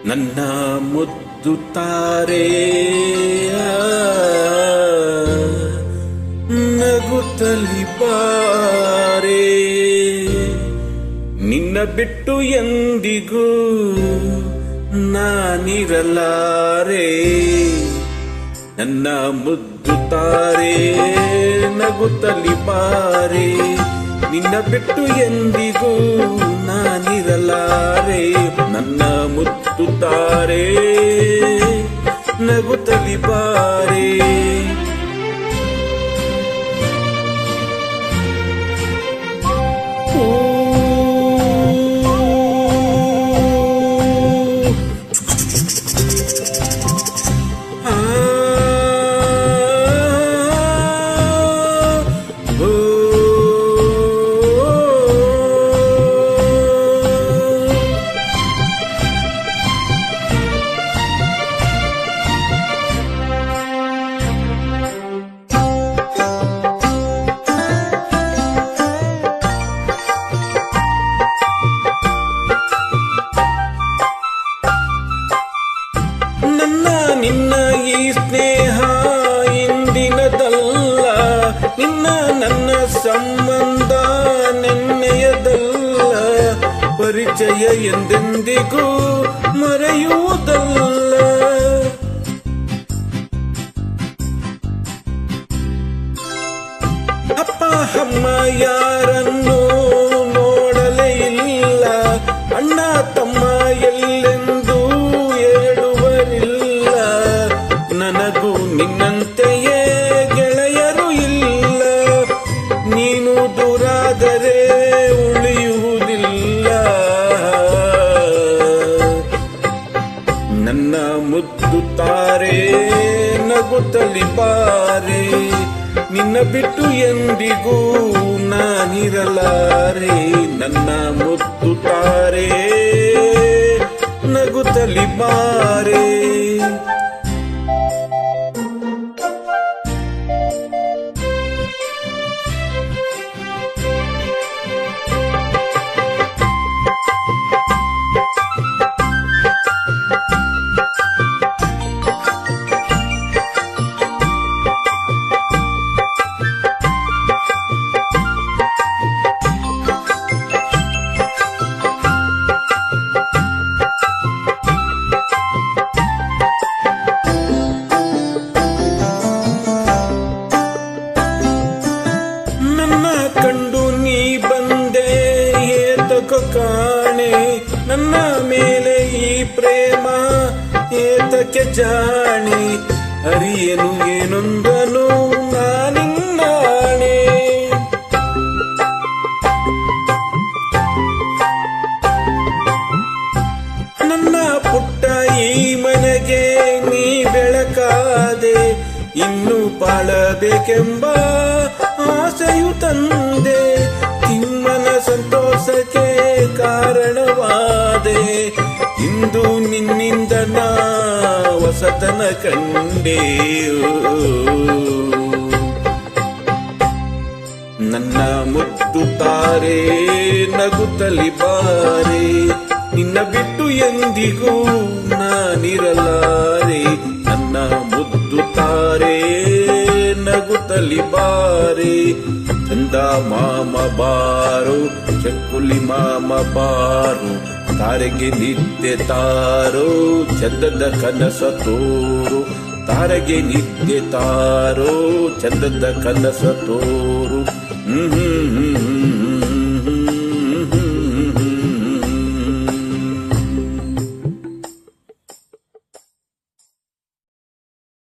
ನನ್ನ ಮುದ್ದು ತಾರೆ ನಗುತ್ತಲಿ ಬಾರೆ, ನಿನ್ನ ಬಿಟ್ಟು ಎಂದಿಗೂ ನಾನಿರಲಾರೆ. ನನ್ನ ಮುದ್ದು ತಾರೆ ನಗುತ್ತಲಿ ಬಾರೆ, ನಿನ್ನ ಬಿಟ್ಟು ಎಂದಿಗೂ ನಾನಿರಲಾರೆ. ನನ್ನ ಮುದ್ದು ತಾರೆ ನಗುತ್ತಲಿ ಬಾರೆ. ನಿನ್ನ ಈ ಸ್ನೇಹ ಇಂದಿನದಲ್ಲ, ನಿನ್ನ ನನ್ನ ಸಂಬಂಧ ನೆನ್ನೆಯದಲ್ಲ. ಪರಿಚಯ ಎಂದೆಂದಿಗೂ ಮರೆಯುವುದಲ್ಲ. ಅಪ್ಪ ಅಮ್ಮ ಯಾರನ್ನು ನೋಡಲೇ ಇಲ್ಲ, ಅಣ್ಣ ತಮ್ಮ ಎಲ್ಲೆಂದು ಹೇಳುವರಿಲ್ಲ. ನನಗೂ ನಿನ್ನಂತೆಯೇ ಗೆಳೆಯರು ಇಲ್ಲ, ನೀನು ದೂರಾದರೆ ಉಳಿಯುವುದಿಲ್ಲ. ನನ್ನ ಮುದ್ದು ತಾರೆ ನಗುತ್ತಲಿ ಬಾರೆ, ನಿನ್ನ ಬಿಟ್ಟು ಎಂದಿಗೂ ನಾನಿರಲಾರೆ. ನನ್ನ ಮುದ್ದು ತಾರೆ ನಗುತ್ತಲಿ ಬಾರೆ. ಕಂಡು ನೀ ಬಂದೆ ಏತಕ ಕಾಣೆ, ನನ್ನ ಮೇಲೆ ಈ ಪ್ರೇಮ ಏತಕ್ಕೆ ಜಾಣೆ. ಅರಿಯನು ಏನೊಂದನು ನಾನಿನ್ನಾಣೆ. ನನ್ನ ಪುಟ್ಟ ಈ ಮನೆಗೆ ನೀ ಬೆಳಕಾದೆ, ಇನ್ನು ಬಾಳಬೇಕೆಂಬ ಆಸೆಯು ತಂದೆ. ತಿಮ್ಮನ ಸಂತೋಷಕ್ಕೆ ಕಾರಣವಾದೆ, ಇಂದು ನಿನ್ನಿಂದ ನಾ ಹೊಸತನ ಕಂಡೆ. ನನ್ನ ಮುದ್ದು ತಾರೆ ನಗುತ್ತಲಿ ಬಾರೆ, ನಿನ್ನ ಬಿಟ್ಟು ಎಂದಿಗೂ ನಾನಿರಲಾರೆ. ನನ್ನ ಮುದ್ದು ತಾರೆ ನಗುತ್ತಲಿ ಬಾರೆ. ಚಂದ ಮಾಮ ಬಾರೋ, ಚಕ್ಕುಲಿ ಮಾಮ ಬಾರೋ, ತಾರೆಗೆ ನಿತ್ಯ ತಾರೋ, ಚಂದದ ಕನಸ ತೋರು. ತಾರೆಗೆ ನಿತ್ಯ ತಾರೋ, ಚಂದದ ಕನಸ ತೋರು.